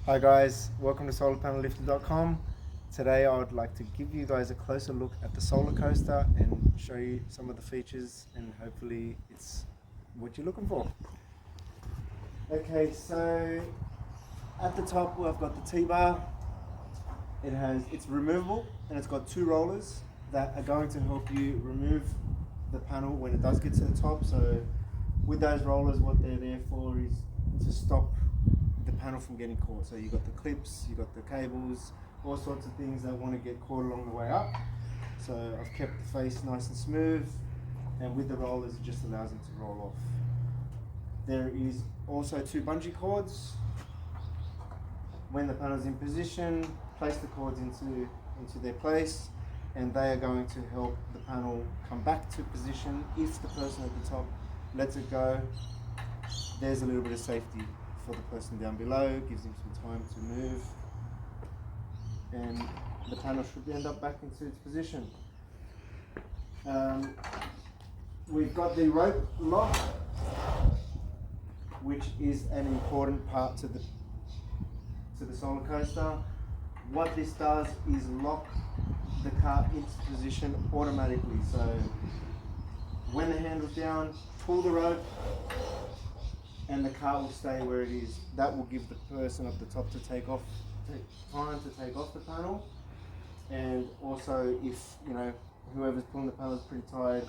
Hi guys, welcome to solarpanellifter.com. Today I would like to give you guys a closer look at the solar coaster and show you some of the features, and hopefully it's what you're looking for. Okay, so at the top I've got the T-bar. It's removable and it's got two rollers that are going to help you remove the panel when it does get to the top. So with those rollers, what they're there for is to stop the panel from getting caught. So you've got the clips, you've got the cables, all sorts of things that want to get caught along the way up. So I've kept the face nice and smooth, and with the rollers it just allows them to roll off. There is also two bungee cords. When the panel's in position, place the cords into their place, and they are going to help the panel come back to position. If the person at the top lets it go, there's a little bit of safety for the person down below, gives him some time to move, and the panel should end up back into its position. We've got the rope lock, which is an important part to the solar coaster. What this does is lock the car into position automatically. So when the handle's down, pull the rope and the car will stay where it is. That will give the person up the top to take off the panel. And also, if whoever's pulling the panel is pretty tired,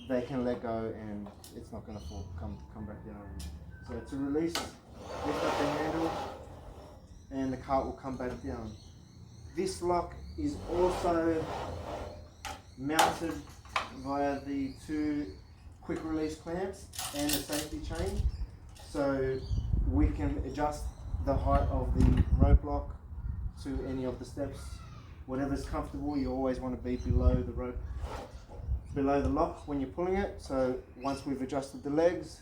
they can let go and it's not going to come back down. So to release, lift up the handle and the cart will come back down. This lock is also mounted via the two quick release clamps and a safety chain, so we can adjust the height of the rope lock to any of the steps. Whatever's comfortable, you always want to be below the rope, below the lock when you're pulling it. So once we've adjusted the legs,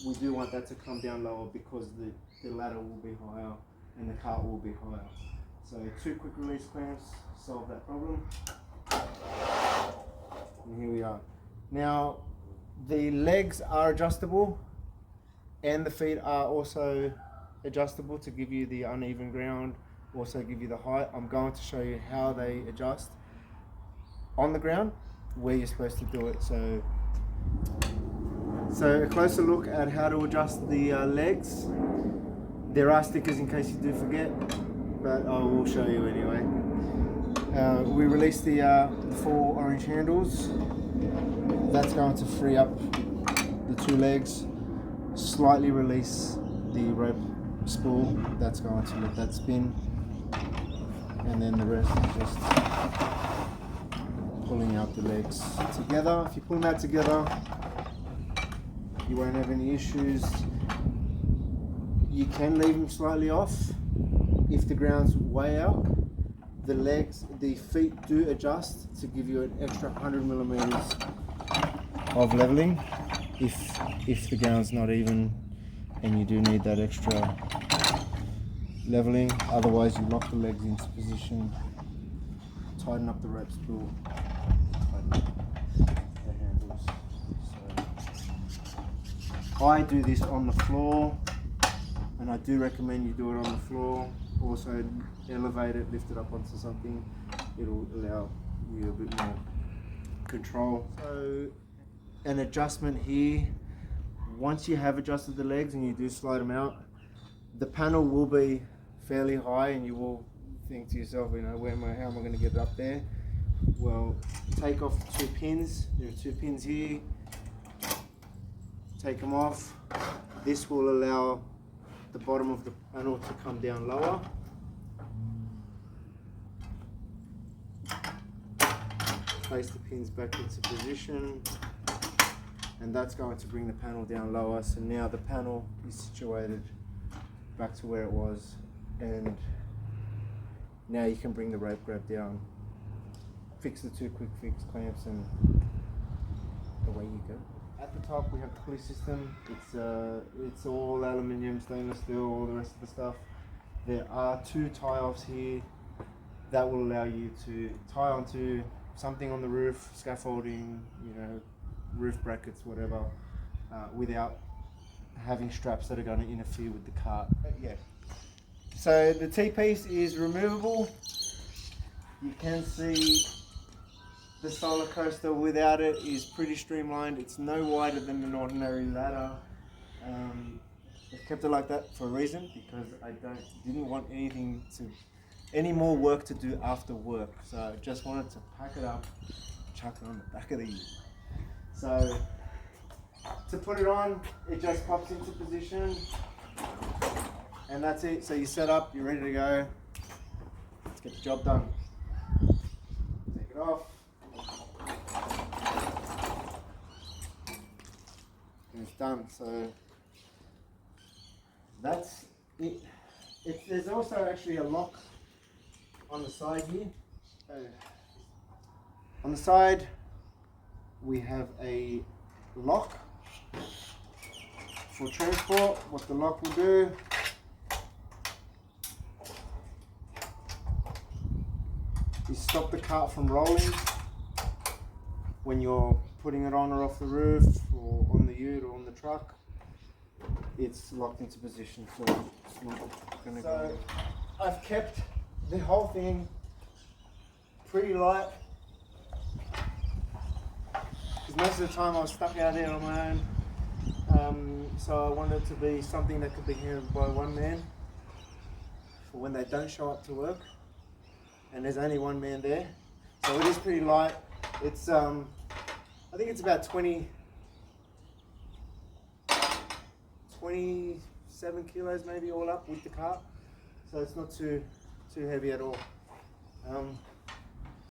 we do want that to come down lower because the ladder will be higher and the cart will be higher. So two quick release clamps solve that problem. And here we are. Now the legs are adjustable and the feet are also adjustable to give you the uneven ground, also give you the height. I'm going to show you how they adjust on the ground, where you're supposed to do it. So a closer look at how to adjust the legs. There are stickers in case you do forget, but I will show you anyway. We release the 4 orange handles. That's going to free up the 2 legs. Slightly release the rope spool. That's going to let that spin. And then the rest is just pulling out the legs together. If you pull them out together, you won't have any issues. You can leave them slightly off if the ground's way out. The feet do adjust to give you an extra 100 millimeters of leveling if the ground's not even and you do need that extra leveling. Otherwise, you lock the legs into position, tighten up the rope spool, tighten up the handles. So I do this on the floor, and I do recommend you do it on the floor. Also elevate it, lift it up onto something. It'll allow you a bit more control. So an adjustment here, once you have adjusted the legs and you do slide them out, the panel will be fairly high and you will think to yourself, how am I going to get it up there? Well, take off the 2 pins. There are 2 pins here. Take them off. This will allow the bottom of the panel to come down lower. Place the pins back into position, and that's going to bring the panel down lower. So now the panel is situated back to where it was, and now you can bring the rope grab down, fix the 2 quick fix clamps, and away you go. At the top we have the pulley system. It's all aluminium, stainless steel, all the rest of the stuff. There are 2 tie-offs here that will allow you to tie onto something on the roof, scaffolding, roof brackets, whatever, without having straps that are going to interfere with the cart. But yeah, So the T-piece is removable. You can see the solar coaster without it is pretty streamlined. It's no wider than an ordinary ladder. I've kept it like that for a reason, because I didn't want any more work to do after work. So I just wanted to pack it up, chuck it on the back of the ute. So to put it on, it just pops into position, and that's it. So you're set up, you're ready to go. Let's get the job done. Take it off. And it's done. So that's it. There's also actually a lock on the side here. On the side, we have a lock for transport. What the lock will do, is stop the cart from rolling when you're putting it on or off the roof, or on the ute or on the truck. It's locked into position, so it's not going to go. I've kept the whole thing pretty light, because most of the time I was stuck out there on my own. So I wanted it to be something that could be handled by one man for when they don't show up to work, and there's only one man there. So it is pretty light. It's I think it's about 27 kilos maybe all up with the cart, so it's not too heavy at all.